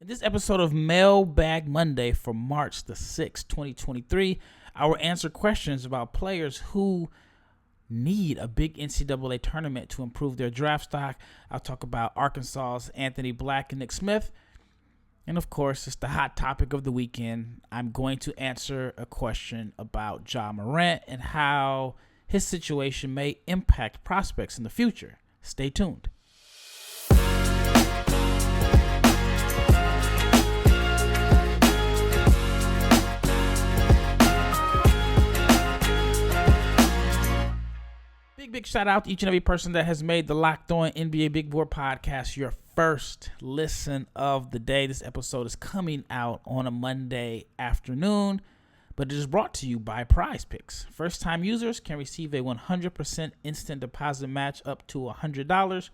This episode of Mailbag Monday for March the 6th, 2023, I will answer questions about players who need a big NCAA tournament to improve their draft stock. I'll talk about Arkansas's Anthony Black and Nick Smith. And of course, it's the hot topic of the weekend. I'm going to answer a question about Ja Morant and how his situation may impact prospects in the future. Stay tuned. Big shout out to each and every person that has made the Locked On NBA Big Board podcast your first listen of the day. This episode is coming out on a Monday afternoon, but it is brought to you by Prize Picks. First-time users can receive a 100% instant deposit match up to $100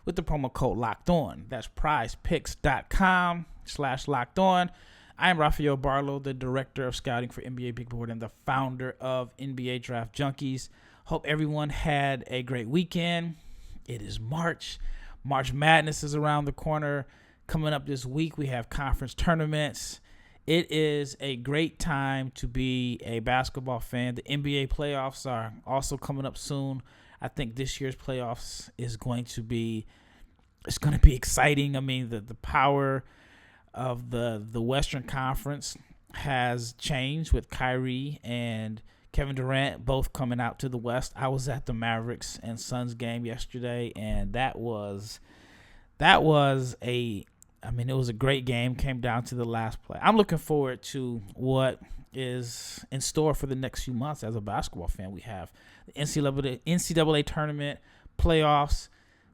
with the promo code Locked On. That's prizepicks.com/Locked On. I am Rafael Barlowe, the director of scouting for NBA Big Board and the founder of NBA Draft Junkies. Hope everyone had a great weekend. It is March. March Madness is around the corner. Coming up this week, we have conference tournaments. It is a great time to be a basketball fan. The NBA playoffs are also coming up soon. I think this year's playoffs is going to be exciting. I mean, the power of the Western Conference has changed with Kyrie and Kevin Durant both coming out to the West. I was at the Mavericks and Suns game yesterday, and it was a great game. Came down to the last play. I'm looking forward to what is in store for the next few months as a basketball fan. We have the NCAA tournament, playoffs,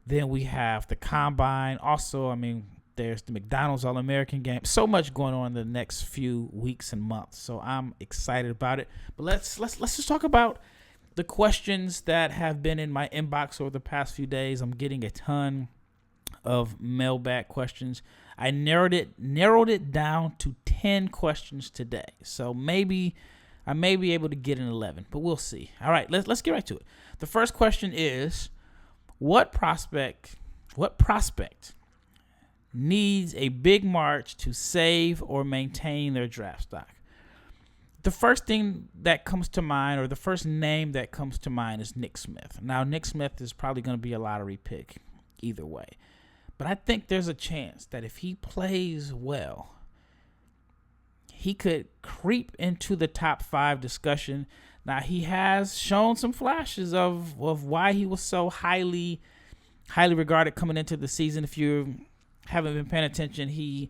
then we have the combine. Also, there's the McDonald's All-American game. So much going on in the next few weeks and months. So I'm excited about it. But let's just talk about the questions that have been in my inbox over the past few days. I'm getting a ton of mailbag questions. I narrowed it down to 10 questions today. So maybe I may be able to get an 11, but we'll see. All right, let's get right to it. The first question is, what prospect needs a big march to save or maintain their draft stock? The first thing that comes to mind, or the first name that comes to mind, is Nick Smith. Now, Nick Smith is probably going to be a lottery pick either way. But I think there's a chance that if he plays well, he could creep into the top 5 discussion. Now, he has shown some flashes of why he was so highly regarded coming into the season. If you haven't been paying attention, he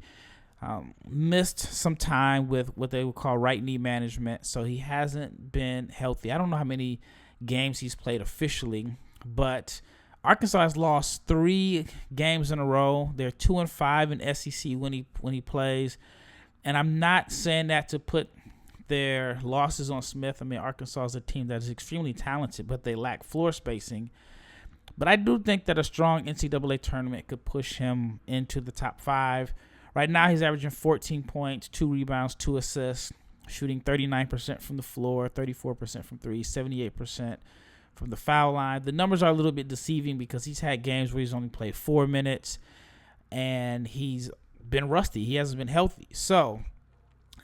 missed some time with what they would call right knee management, so he hasn't been healthy. I don't know how many games he's played officially, but Arkansas has lost 3 games in a row. They're 2-5 in SEC when he plays, and I'm not saying that to put their losses on Smith. Arkansas is a team that is extremely talented, but they lack floor spacing. But I do think that a strong NCAA tournament could push him into the top 5. Right now, he's averaging 14 points, 2 rebounds, 2 assists, shooting 39% from the floor, 34% from 3, 78% from the foul line. The numbers are a little bit deceiving because he's had games where he's only played 4 minutes, and he's been rusty. He hasn't been healthy. So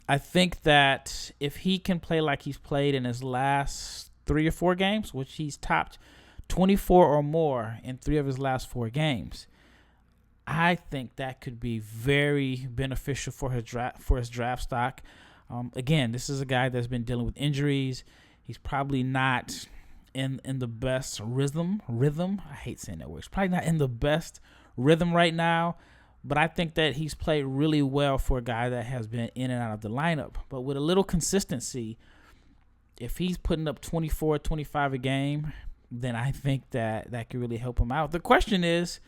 I think that if he can play like he's played in his last 3 or 4 games, which he's topped 24 or more in 3 of his last 4 games, I think that could be very beneficial for his draft stock. Again, this is a guy that's been dealing with injuries. He's probably not in the best rhythm. I hate saying that word. He's probably not in the best rhythm right now, but I think that he's played really well for a guy that has been in and out of the lineup. But with a little consistency, if he's putting up 24, 25 a game, then I think that could really help him out. The question is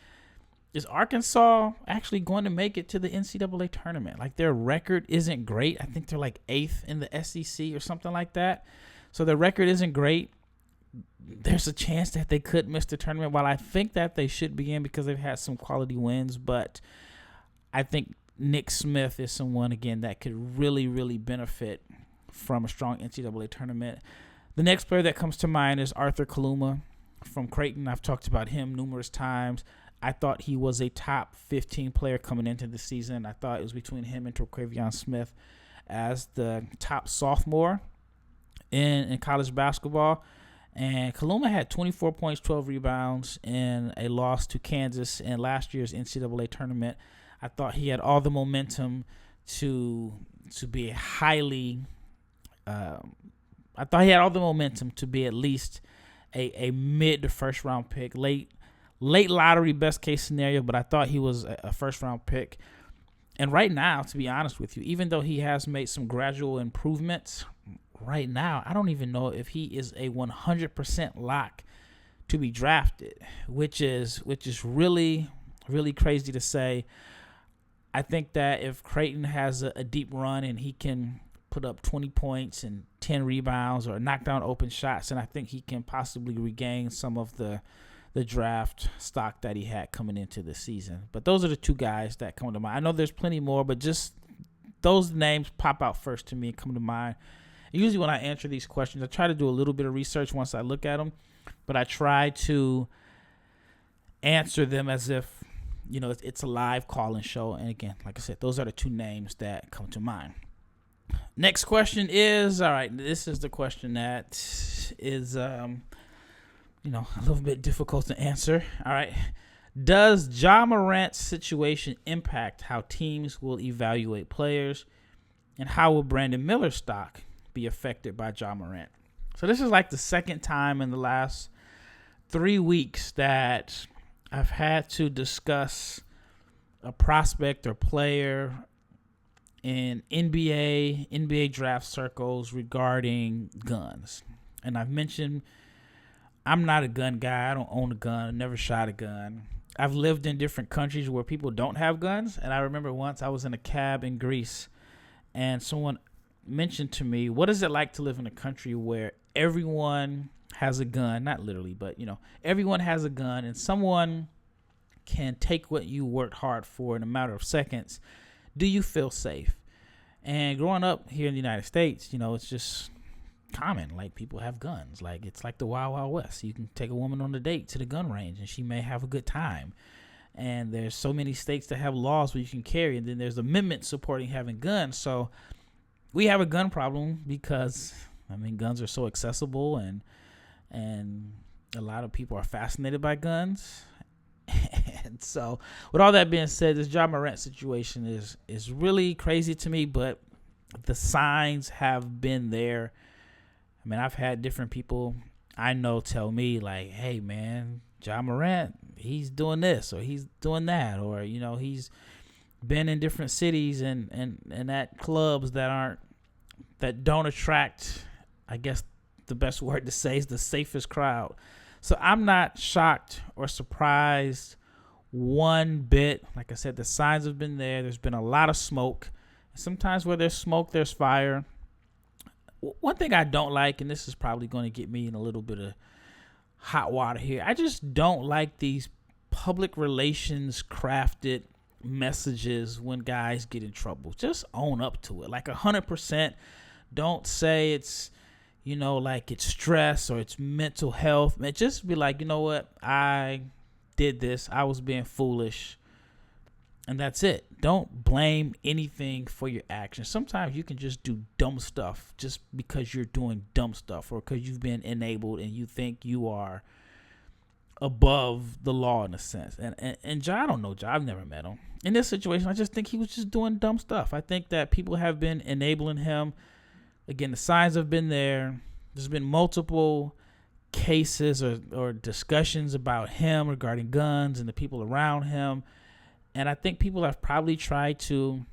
Arkansas actually going to make it to the NCAA tournament? Like, their record isn't great. I think they're like 8th in the SEC or something like that. So their record isn't great. There's a chance that they could miss the tournament. While I think that they should be in because they've had some quality wins, but I think Nick Smith is someone, again, that could really, really benefit from a strong NCAA tournament. The next player that comes to mind is Arthur Kaluma from Creighton. I've talked about him numerous times. I thought he was a top 15 player coming into the season. I thought it was between him and Terquavion Smith as the top sophomore in college basketball. And Kaluma had 24 points, 12 rebounds in a loss to Kansas in last year's NCAA tournament. I thought he had all the momentum to be a highly I thought he had all the momentum to be at least a mid to first round pick, late lottery best case scenario, but I thought he was a first round pick. And right now, to be honest with you, even though he has made some gradual improvements, right now I don't even know if he is a 100% lock to be drafted, which is really, really crazy to say. I think that if Creighton has a deep run and he can put up 20 points and 10 rebounds or knock down open shots, and I think he can possibly regain some of the draft stock that he had coming into the season. But those are the two guys that come to mind. I know there's plenty more, but just those names pop out first to me and come to mind. Usually when I answer these questions, I try to do a little bit of research once I look at them, but I try to answer them as if, you know, it's a live call-in show. And again, like I said, those are the two names that come to mind. Next question is, all right, this is the question that is, a little bit difficult to answer. All right. Does Ja Morant's situation impact how teams will evaluate players, and how will Brandon Miller's stock be affected by Ja Morant? So this is like the second time in the last 3 weeks that I've had to discuss a prospect or player in NBA draft circles regarding guns. And I've mentioned I'm not a gun guy. I don't own a gun. I've never shot a gun. I've lived in different countries where people don't have guns. And I remember once I was in a cab in Greece and someone mentioned to me, what is it like to live in a country where everyone has a gun? Not literally, but, everyone has a gun and someone can take what you worked hard for in a matter of seconds. Do you feel safe? And growing up here in the United States, it's just common. Like, people have guns. Like, it's like the Wild Wild West. You can take a woman on a date to the gun range and she may have a good time. And there's so many states that have laws where you can carry, and then there's amendments supporting having guns. So we have a gun problem because, guns are so accessible and a lot of people are fascinated by guns. And so with all that being said, this Ja Morant situation is really crazy to me, but the signs have been there. I've had different people I know tell me, like, hey, man, Ja Morant, he's doing this or he's doing that, or, he's been in different cities and at clubs that don't attract, I guess the best word to say is the safest crowd. So I'm not shocked or surprised one bit. Like I said, the signs have been there. There's been a lot of smoke. Sometimes where there's smoke, there's fire. One thing I don't like, and this is probably going to get me in a little bit of hot water here, I just don't like these public relations crafted messages when guys get in trouble. Just own up to it. Like 100%. Don't say it's, like it's stress or it's mental health. Man, just be like, you know what? I did this. I was being foolish. And that's it. Don't blame anything for your actions. Sometimes you can just do dumb stuff just because you're doing dumb stuff or because you've been enabled and you think you are above the law in a sense. And Ja, I don't know Ja. I've never met him. In this situation, I just think he was just doing dumb stuff. I think that people have been enabling him. Again, the signs have been there. There's been multiple cases or discussions about him regarding guns and the people around him. And I think people have probably tried to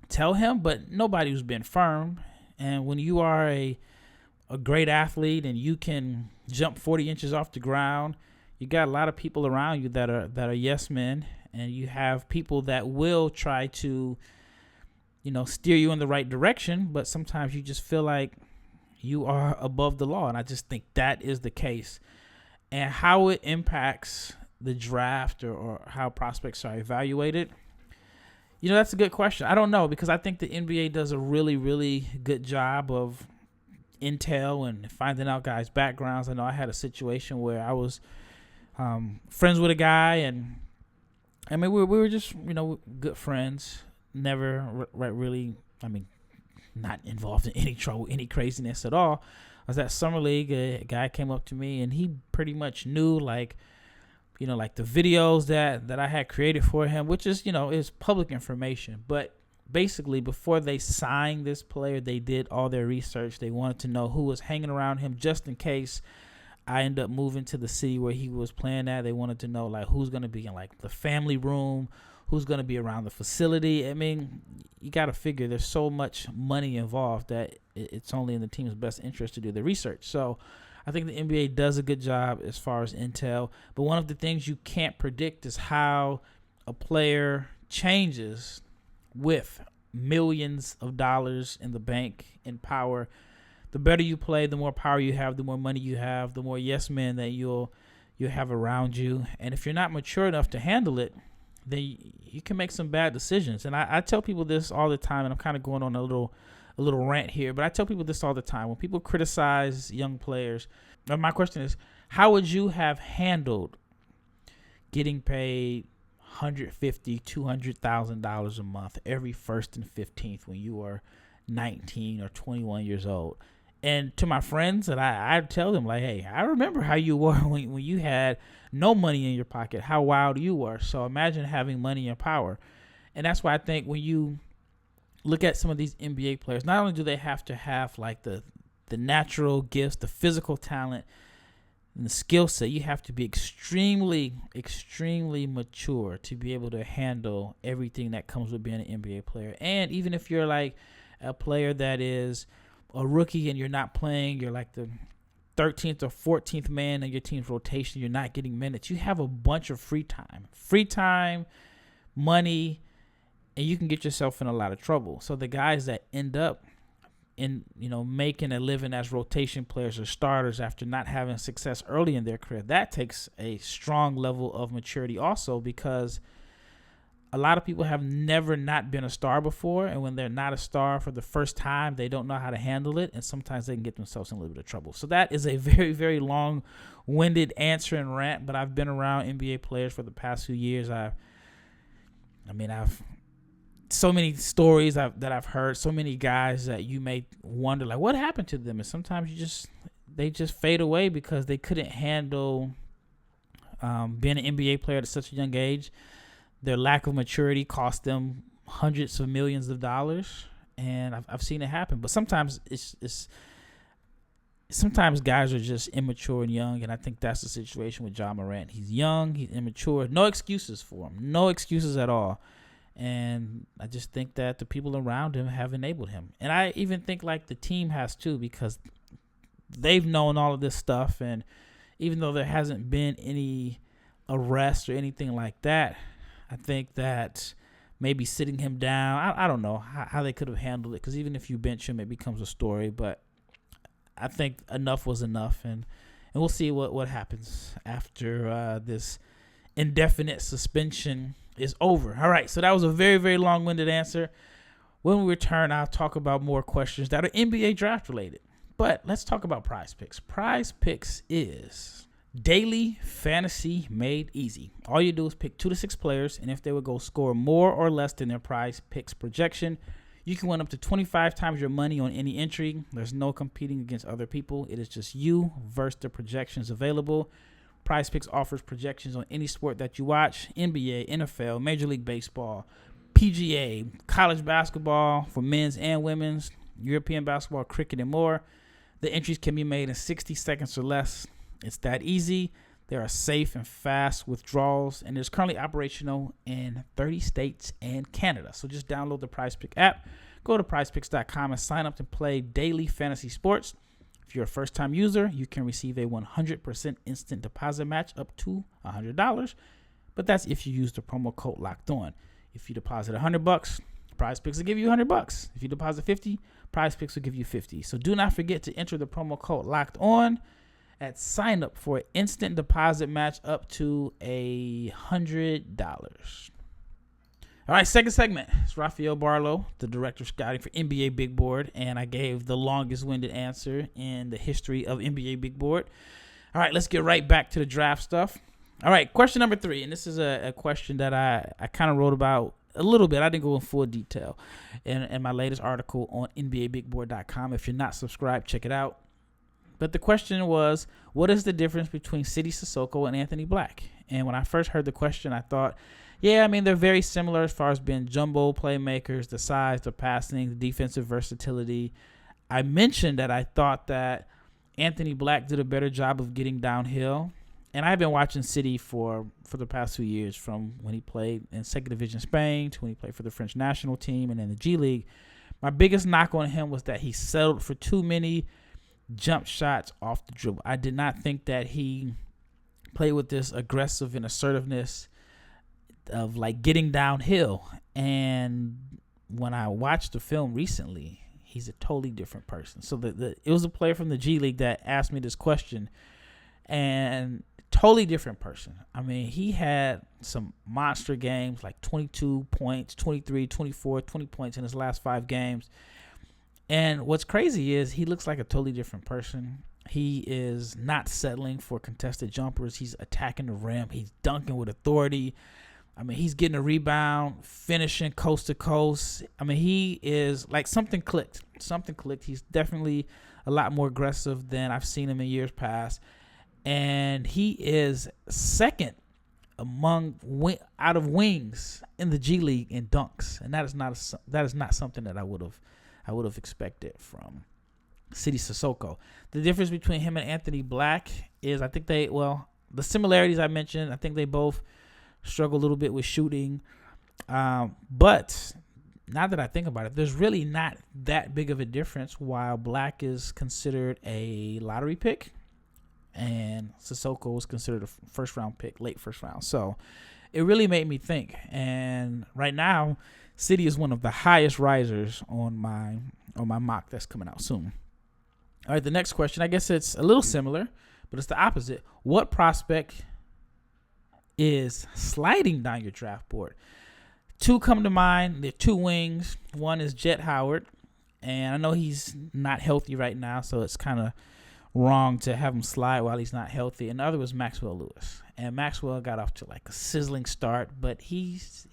tell him, but nobody who's been firm. And when you are a great athlete and you can jump 40 inches off the ground, you got a lot of people around you that are yes men, and you have people that will try to, steer you in the right direction. But sometimes you just feel like you are above the law. And I just think that is the case. And how it impacts the draft or how prospects are evaluated, that's a good question. I don't know, because I think the NBA does a really, really good job of intel and finding out guys' backgrounds. I know I had a situation where I was friends with a guy, and I mean, we were just, good friends. Never really, not involved in any trouble, any craziness at all. I was at Summer League. A guy came up to me, and he pretty much knew, like the videos that I had created for him, which is, is public information. But basically, before they signed this player, they did all their research. They wanted to know who was hanging around him just in case I end up moving to the city where he was playing at. They wanted to know, like, who's going to be in, like, the family room, who's going to be around the facility. I mean, you got to figure there's so much money involved that it's only in the team's best interest to do the research. So I think the NBA does a good job as far as intel. But one of the things you can't predict is how a player changes with millions of dollars in the bank and power. The better you play, the more power you have, the more money you have, the more yes men that you'll have around you. And if you're not mature enough to handle it, then you can make some bad decisions. And I tell people this all the time, and I'm kind of going on a little rant here, but I tell people this all the time. When people criticize young players, my question is, how would you have handled getting paid $150,000, $200,000 a month every 1st and 15th when you were 19 or 21 years old? And to my friends, and I tell them, like, hey, I remember how you were when you had no money in your pocket, how wild you were. So imagine having money and power. And that's why I think when you look at some of these NBA players, not only do they have to have, like, the natural gifts, the physical talent, and the skill set, you have to be extremely, extremely mature to be able to handle everything that comes with being an NBA player. And even if you're, like, a player that is a rookie and you're not playing, you're like the 13th or 14th man in your team's rotation, you're not getting minutes, you have a bunch of free time, money, and you can get yourself in a lot of trouble. So the guys that end up in, making a living as rotation players or starters after not having success early in their career, that takes a strong level of maturity also, because a lot of people have never not been a star before, and when they're not a star for the first time, they don't know how to handle it, and sometimes they can get themselves in a little bit of trouble. So that is a very, very long-winded answer and rant, but I've been around NBA players for the past few years. I've so many stories that I've heard, so many guys that you may wonder, like, what happened to them? And sometimes they just fade away because they couldn't handle being an NBA player at such a young age. Their lack of maturity cost them hundreds of millions of dollars, and I've seen it happen. But sometimes sometimes guys are just immature and young, and I think that's the situation with Ja Morant. He's young, he's immature, no excuses for him, no excuses at all. And I just think that the people around him have enabled him. And I even think, like, the team has too, because they've known all of this stuff, and even though there hasn't been any arrests or anything like that, I think that maybe sitting him down, I don't know how they could have handled it, because even if you bench him, it becomes a story. But I think enough was enough, and we'll see what happens after this indefinite suspension is over. All right, so that was a very, very long-winded answer. When we return, I'll talk about more questions that are NBA draft related. But let's talk about Prize Picks. Prize Picks is daily fantasy made easy. All you do is pick 2 to 6 players, and if they would go score more or less than their Prize Picks projection, you can win up to 25 times your money on any entry. There's no competing against other people. It is just you versus the projections available. Prize Picks offers projections on any sport that you watch: NBA, NFL, Major League Baseball, PGA, college basketball for men's and women's, European basketball, cricket, and more. The entries can be made in 60 seconds or less. It's that easy. There are safe and fast withdrawals, and it's currently operational in 30 states and Canada. So just download the Prize Pick app, go to prizepicks.com, and sign up to play daily fantasy sports. If you're a first-time user, you can receive a 100% instant deposit match up to $100, but that's if you use the promo code Locked On. If you deposit $100, Prize Picks will give you $100. If you deposit $50, Prize Picks will give you $50. So do not forget to enter the promo code Locked On at sign up for an instant deposit match up to $100. All right, second segment. It's Rafael Barlowe, the director of scouting for NBA Big Board, and I gave the longest-winded answer in the history of NBA Big Board. All right, let's get right back to the draft stuff. All right, question number 3, and this is a question that I kind of wrote about a little bit. I didn't go in full detail in my latest article on NBABigBoard.com. If you're not subscribed, check it out. But the question was, what is the difference between Sidy, Sissoko, and Anthony Black? And when I first heard the question, I thought, yeah, I mean, they're very similar as far as being jumbo playmakers, the size, the passing, the defensive versatility. I mentioned that I thought that Anthony Black did a better job of getting downhill. And I've been watching Sidy for the past 2 years, from when he played in Second Division Spain to when he played for the French national team and in the G League. My biggest knock on him was that he settled for too many jump shots off the dribble. I did not think that he played with this aggressive and assertiveness of like getting downhill. And when I watched the film recently, he's a totally different person. So it was a player from the G League that asked me this question, and totally different person. I mean, he had some monster games, like 22 points, 23, 24, 20 points in his last 5 games. And what's crazy is he looks like a totally different person. He is not settling for contested jumpers. He's attacking the rim. He's dunking with authority. I mean, he's getting a rebound, finishing coast to coast. I mean, he is like something clicked. Something clicked. He's definitely a lot more aggressive than I've seen him in years past. And he is second out of wings in the G League in dunks. And that is not something that I would have expected from Sidy Cissoko. The difference between him and Anthony Black is, I think the similarities I mentioned, I think they both struggle a little bit with shooting. But now that I think about it, there's really not that big of a difference. While Black is considered a lottery pick and Sissoko was considered a first round pick, late first round. So it really made me think. And right now, Sidy is one of the highest risers on my mock that's coming out soon. All right, the next question, I guess it's a little similar, but it's the opposite. What prospect is sliding down your draft board? 2 come to mind. They're 2 wings. One is Jet Howard, and I know he's not healthy right now, so it's kind of wrong to have him slide while he's not healthy. And the other was Maxwell Lewis, and Maxwell got off to like a sizzling start, but he's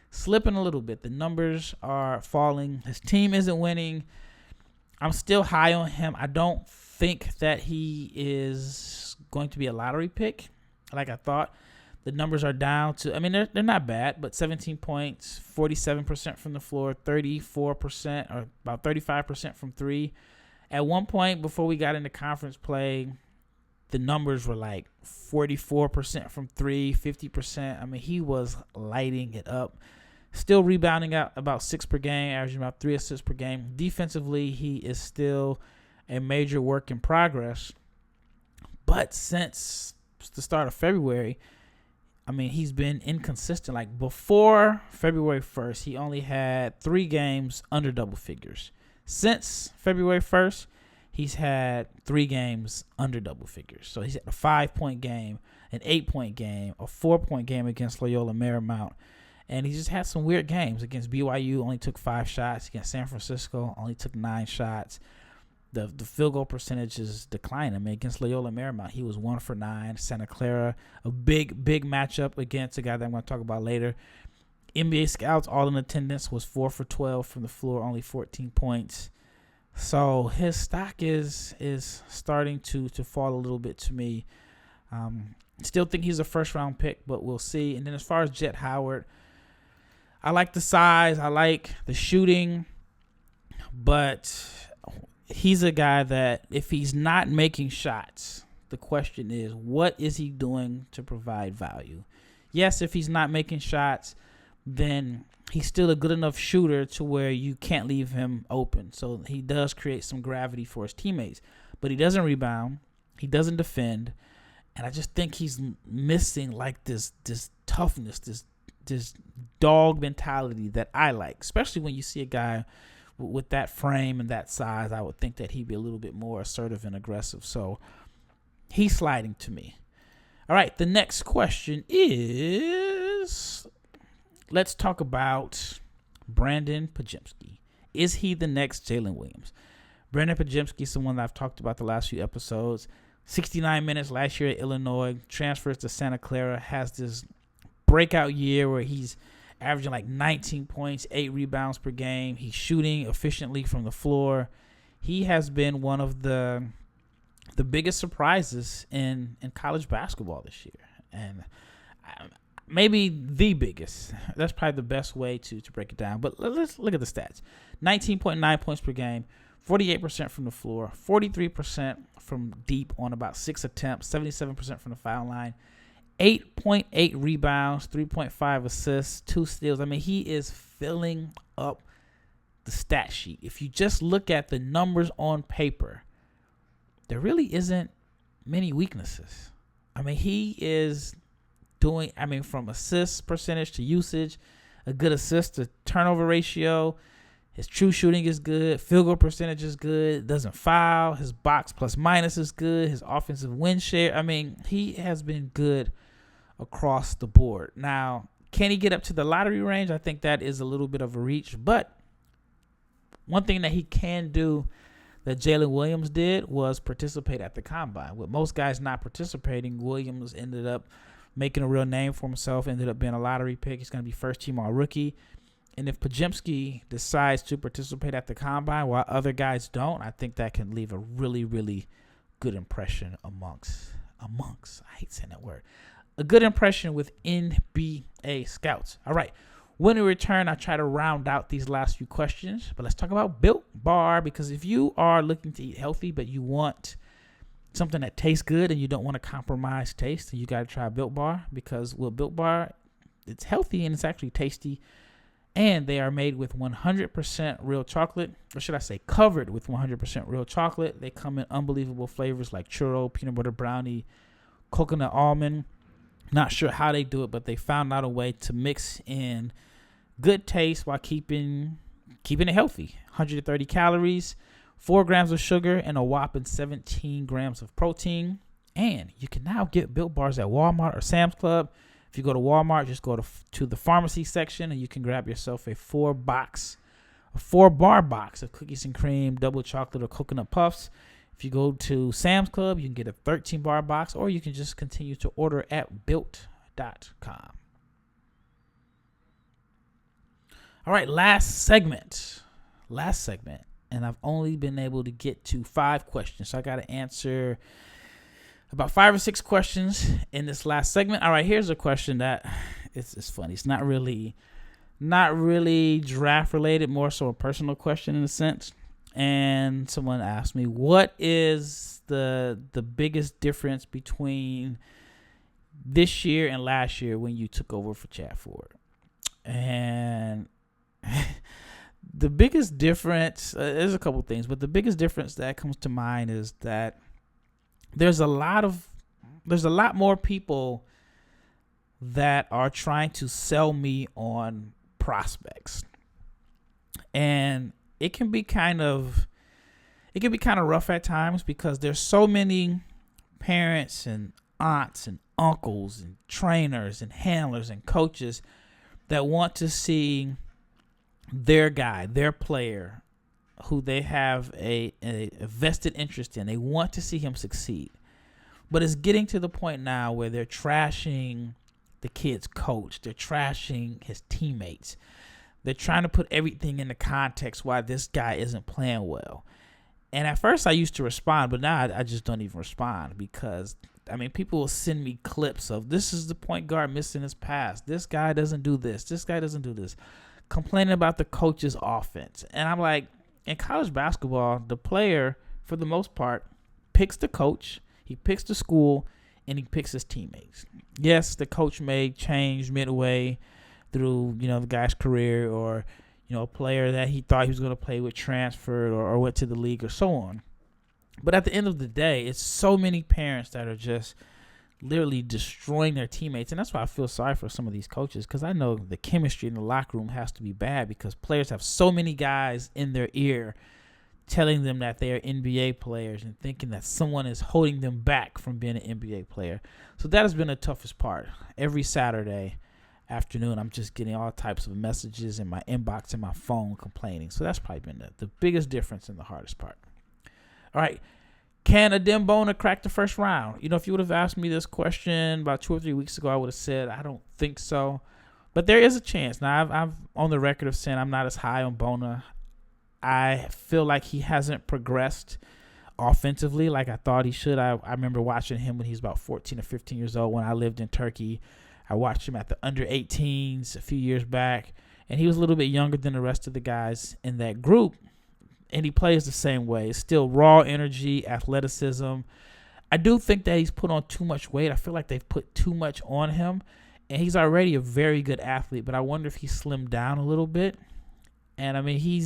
slipping a little bit. The numbers are falling. His team isn't winning. I'm still high on him. I don't think that he is going to be a lottery pick like I thought. The numbers are down to, I mean, they're not bad, but 17 points, 47% from the floor, 34% or about 35% from 3. At one point before we got into conference play, the numbers were like 44% from 3, 50%. I mean, he was lighting it up. Still rebounding out about 6 per game, averaging about 3 assists per game. Defensively, he is still a major work in progress. But since the start of February, I mean, he's been inconsistent. Like before February 1st, he only had 3 games under double figures. Since February 1st, he's had 3 games under double figures. So he's had a 5-point game, an 8-point game, a 4-point game against Loyola Marymount. And he just had some weird games. Against BYU, only took 5 shots. Against San Francisco, only took 9 shots. The field goal percentage is declining. I mean, against Loyola Marymount, he was 1 for 9. Santa Clara, a big matchup against a guy that I'm going to talk about later. NBA scouts, all in attendance, was 4 for 12 from the floor, only 14 points. So his stock is starting to fall a little bit to me. Still think he's a first-round pick, but we'll see. And then as far as Jet Howard, I like the size. I like the shooting. But he's a guy that if he's not making shots, the question is, what is he doing to provide value? Yes, if he's not making shots, then he's still a good enough shooter to where you can't leave him open. So he does create some gravity for his teammates. But he doesn't rebound. He doesn't defend. And I just think he's missing like this toughness, this dog mentality that I like, especially when you see a guy with that frame and that size. I would think that he'd be a little bit more assertive and aggressive. So he's sliding to me. All right, the next question is, let's talk about Brandon Podziemski. Is he the next Jalen Williams? Brandon Podziemski is someone that I've talked about the last few episodes. 69 minutes last year at Illinois, transfers to Santa Clara, has this breakout year where he's averaging like 19 points, 8 rebounds per game. He's shooting efficiently from the floor. He has been one of the biggest surprises in college basketball this year. And maybe the biggest. That's probably the best way to break it down. But let's look at the stats. 19.9 points per game, 48% from the floor, 43% from deep on about 6 attempts, 77% from the foul line, 8.8 rebounds, 3.5 assists, 2 steals. I mean, he is filling up the stat sheet. If you just look at the numbers on paper, there really isn't many weaknesses. I mean, he is doing, from assist percentage to usage, a good assist to turnover ratio. His true shooting is good. Field goal percentage is good. Doesn't foul. His box plus minus is good. His offensive win share. I mean, he has been good across the board. Now, can he get up to the lottery range? I think that is a little bit of a reach. But one thing that he can do that Jalen Williams did was participate at the combine. With most guys not participating, Williams ended up making a real name for himself, ended up being a lottery pick. He's going to be first team all rookie. And if Podziemski decides to participate at the combine while other guys don't, I think that can leave a really, really good impression amongst, I hate saying that word, a good impression with NBA scouts. All right. When we return, I try to round out these last few questions, but let's talk about Built Bar, because if you are looking to eat healthy, but you want something that tastes good and you don't want to compromise taste, you got to try Built Bar, because with Built Bar, it's healthy and it's actually tasty. And they are made with 100% real chocolate, or should I say covered with 100% real chocolate. They come in unbelievable flavors like churro, peanut butter brownie, coconut almond. Not sure how they do it, but they found out a way to mix in good taste while keeping it healthy. 130 calories, 4 grams of sugar, and a whopping 17 grams of protein. And you can now get Built Bars at Walmart or Sam's Club. If you go to Walmart, just go to the pharmacy section and you can grab yourself a 4-bar box of cookies and cream, double chocolate, or coconut puffs. If you go to Sam's Club, you can get a 13-bar box, or you can just continue to order at built.com. All right, last segment. And I've only been able to get to 5 questions, so I got to answer about 5 or 6 questions in this last segment. All right, here's a question that it's funny. It's not really draft related, more so a personal question in a sense. And someone asked me, what is the biggest difference between this year and last year when you took over for Chad Ford? And the biggest difference, there's a couple things, but the biggest difference that comes to mind is that there's a lot more people that are trying to sell me on prospects. And it can be kind of rough at times, because there's so many parents and aunts and uncles and trainers and handlers and coaches that want to see their guy, their player, who they have a vested interest in. They want to see him succeed. But it's getting to the point now where they're trashing the kid's coach. They're trashing his teammates. They're trying to put everything into context why this guy isn't playing well. And at first I used to respond, but now I just don't even respond, because, people will send me clips of, this is the point guard missing his pass. This guy doesn't do this. This guy doesn't do this. Complaining about the coach's offense. And I'm like, in college basketball, the player, for the most part, picks the coach, he picks the school, and he picks his teammates. Yes, the coach may change midway through, the guy's career, or, a player that he thought he was going to play with transferred or went to the league or so on. But at the end of the day, it's so many parents that are just literally destroying their teammates. And that's why I feel sorry for some of these coaches, because I know the chemistry in the locker room has to be bad, because players have so many guys in their ear telling them that they are NBA players and thinking that someone is holding them back from being an NBA player. So that has been the toughest part. Every Saturday afternoon, I'm just getting all types of messages in my inbox and my phone complaining. So that's probably been the biggest difference and the hardest part. All right. Can Adem Bona crack the first round? If you would have asked me this question about 2 or 3 weeks ago, I would have said I don't think so. But there is a chance. Now, I'm on the record of saying I'm not as high on Bona. I feel like he hasn't progressed offensively like I thought he should. I remember watching him when he was about 14 or 15 years old when I lived in Turkey. I watched him at the under 18s a few years back, and he was a little bit younger than the rest of the guys in that group, and he plays the same way. It's still raw energy, athleticism. I do think that he's put on too much weight. I feel like they've put too much on him, and he's already a very good athlete, but I wonder if he slimmed down a little bit. And, I mean, he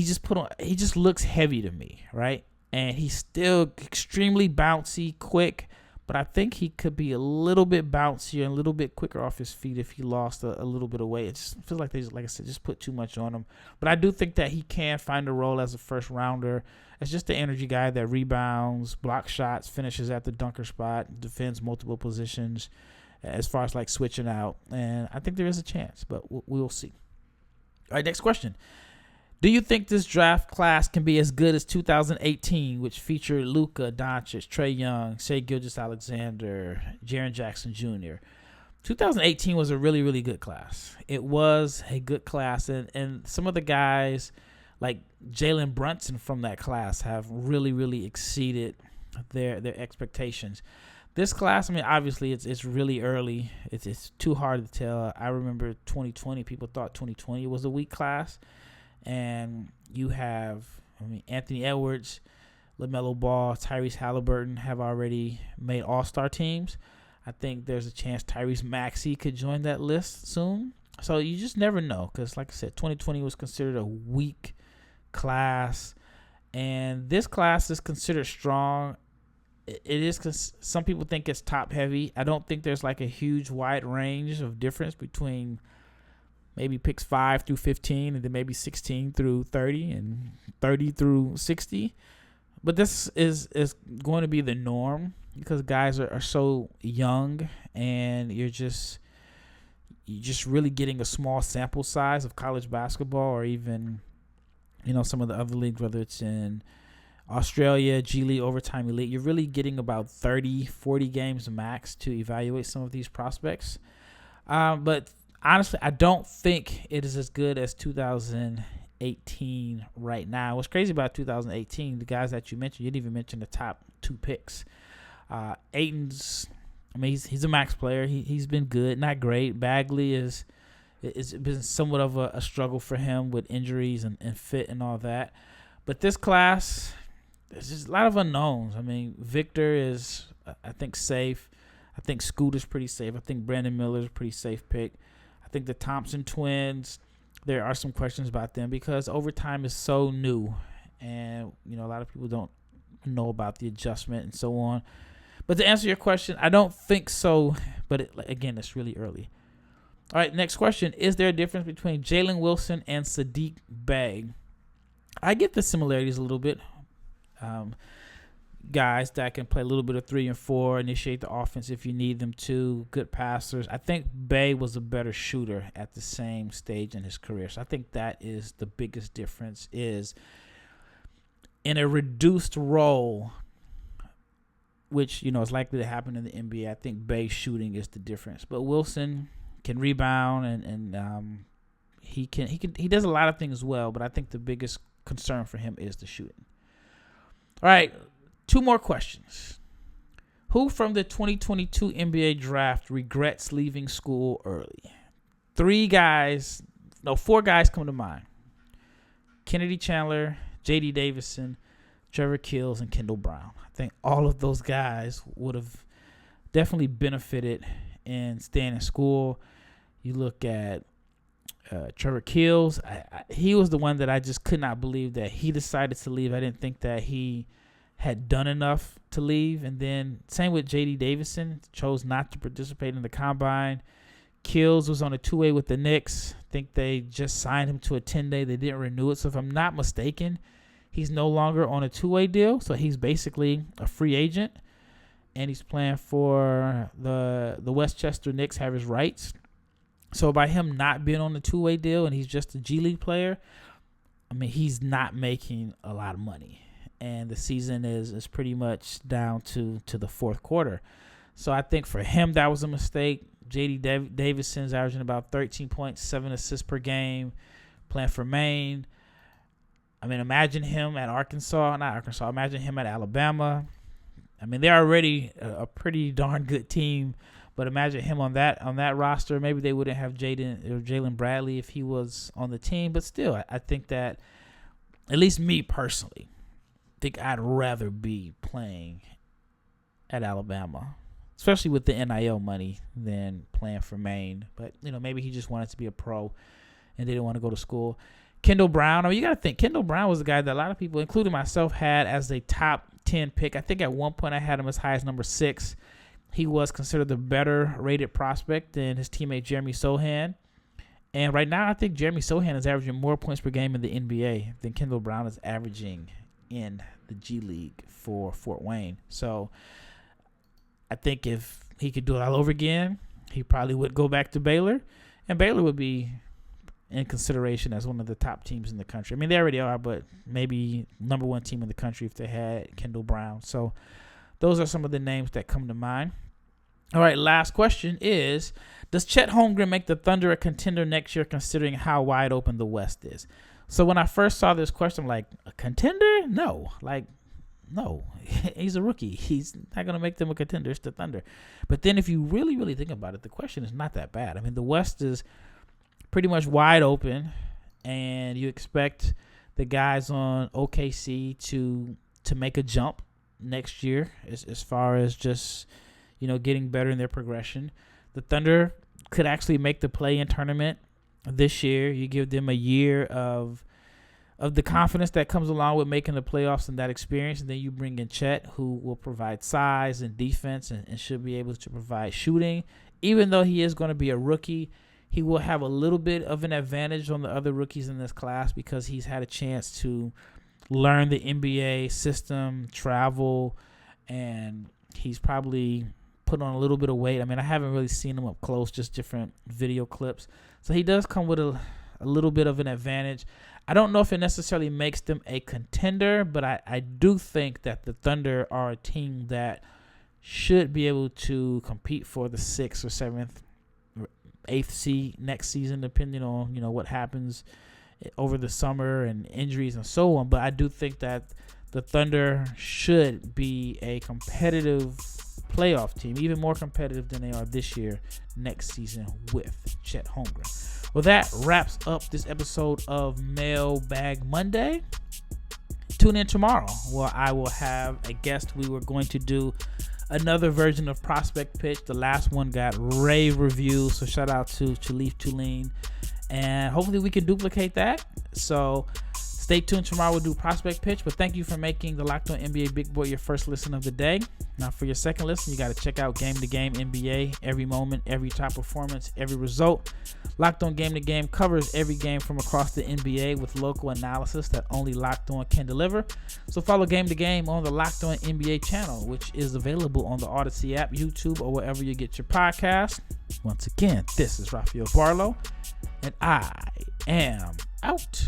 just looks heavy to me, right? And he's still extremely bouncy, quick, but I think he could be a little bit bouncier and a little bit quicker off his feet if he lost a little bit of weight. It just feels like they, like I said, just put too much on him. But I do think that he can find a role as a first rounder. It's just the energy guy that rebounds, blocks shots, finishes at the dunker spot, defends multiple positions as far as like switching out. And I think there is a chance, but we'll see. All right, next question. Do you think this draft class can be as good as 2018, which featured Luka, Doncic, Trae Young, Shai Gilgeous-Alexander, Jaren Jackson Jr.? 2018 was a really, really good class. It was a good class, and some of the guys like Jalen Brunson from that class have really, really exceeded their expectations. This class, I mean, obviously it's really early. It's too hard to tell. I remember 2020, people thought 2020 was a weak class. And you have, Anthony Edwards, LaMelo Ball, Tyrese Halliburton have already made all-star teams. I think there's a chance Tyrese Maxey could join that list soon. So you just never know because, like I said, 2020 was considered a weak class. And this class is considered strong. It is because some people think it's top-heavy. I don't think there's like a huge wide range of difference between maybe picks 5 through 15, and then maybe 16 through 30, and 30 through 60. But this is going to be the norm because guys are so young, and you're just really getting a small sample size of college basketball, or even some of the other leagues, whether it's in Australia, G League, Overtime Elite. You're really getting about 30, 40 games max to evaluate some of these prospects. But honestly, I don't think it is as good as 2018 right now. What's crazy about 2018, the guys that you mentioned, you didn't even mention the top 2 picks. Ayton's, he's a max player. He's been good, not great. Bagley it's been somewhat of a struggle for him with injuries and fit and all that. But this class, there's just a lot of unknowns. Victor is, I think, safe. I think Scooter's pretty safe. I think Brandon Miller's a pretty safe pick. I think the Thompson twins, there are some questions about them because overtime is so new. And, a lot of people don't know about the adjustment and so on. But to answer your question, I don't think so. But, again, it's really early. All right, next question. Is there a difference between Jalen Wilson and Saddiq Bey? I get the similarities a little bit. Guys that can play a little bit of 3 and 4, initiate the offense if you need them to, good passers. I think Bey was a better shooter at the same stage in his career. So I think that is the biggest difference, is in a reduced role, which, is likely to happen in the NBA. I think Bey's shooting is the difference. But Wilson can rebound and he does a lot of things well, but I think the biggest concern for him is the shooting. All right. 2 more questions. Who from the 2022 NBA draft regrets leaving school early? 4 guys come to mind. Kennedy Chandler, J.D. Davison, Trevor Kills, and Kendall Brown. I think all of those guys would have definitely benefited in staying in school. You look at Trevor Kills. He was the one that I just could not believe that he decided to leave. I didn't think that he had done enough to leave. And then same with J.D. Davison, chose not to participate in the combine. Kills was on a 2-way with the Knicks. I think they just signed him to a 10-day. They didn't renew it. So if I'm not mistaken, he's no longer on a 2-way deal. So he's basically a free agent. And he's playing for the Westchester Knicks, have his rights. So by him not being on the 2-way deal and he's just a G League player, he's not making a lot of money. and the season is pretty much down to the fourth quarter. So I think for him that was a mistake. J.D. Davidson's averaging about 13.7 assists per game, playing for Maine. I mean, imagine him at imagine him at Alabama. I mean, they're already a pretty darn good team, but imagine him on that roster. Maybe they wouldn't have Jalen Bradley if he was on the team, but still, I think that, at least me personally, think I'd rather be playing at Alabama, especially with the NIL money, than playing for Maine. But, maybe he just wanted to be a pro and didn't want to go to school. Kendall Brown, you got to think, Kendall Brown was the guy that a lot of people, including myself, had as a top 10 pick. I think at one point I had him as high as number 6. He was considered the better rated prospect than his teammate Jeremy Sohan. And right now I think Jeremy Sohan is averaging more points per game in the NBA than Kendall Brown is averaging in the G League for Fort Wayne. So I think if he could do it all over again, he probably would go back to Baylor, and Baylor would be in consideration as one of the top teams in the country. I mean, they already are, but maybe number one team in the country if they had Kendall Brown. So those are some of the names that come to mind. All right, last question is, does Chet Holmgren make the Thunder a contender next year considering how wide open the West is? So when I first saw this question, I'm like, a contender? No. No. He's a rookie. He's not going to make them a contender. It's the Thunder. But then if you really, really think about it, the question is not that bad. I mean, the West is pretty much wide open, and you expect the guys on OKC to make a jump next year as far as just, getting better in their progression. The Thunder could actually make the play-in tournament this year. You give them a year of the confidence that comes along with making the playoffs and that experience, and then you bring in Chet, who will provide size and defense and should be able to provide shooting. Even though he is going to be a rookie, he will have a little bit of an advantage on the other rookies in this class because he's had a chance to learn the NBA system, travel, and he's probably put on a little bit of weight. I mean, I haven't really seen him up close, just different video clips. So he does come with a little bit of an advantage. I don't know if it necessarily makes them a contender, but I do think that the Thunder are a team that should be able to compete for the 6th or 7th, 8th seed next season, depending on, what happens over the summer and injuries and so on. But I do think that the Thunder should be a competitive playoff team, even more competitive than they are this year, next season with Chet Holmgren. Well, that wraps up this episode of Mailbag Monday. Tune in tomorrow where I will have a guest. We were going to do another version of Prospect Pitch. The last one got rave reviews, so shout out to Leif Thulin. And hopefully we can duplicate that. So stay tuned. Tomorrow we'll do Prospect Pitch. But thank you for making the Locked On NBA Big Boy your first listen of the day. Now for your second listen, you got to check out Game to Game NBA. Every moment, every top performance, every result. Locked On Game to Game covers every game from across the NBA with local analysis that only Locked On can deliver. So follow Game to Game on the Locked On NBA channel, which is available on the Odyssey app, YouTube, or wherever you get your podcasts. Once again, this is Rafael Barlowe, and I am out.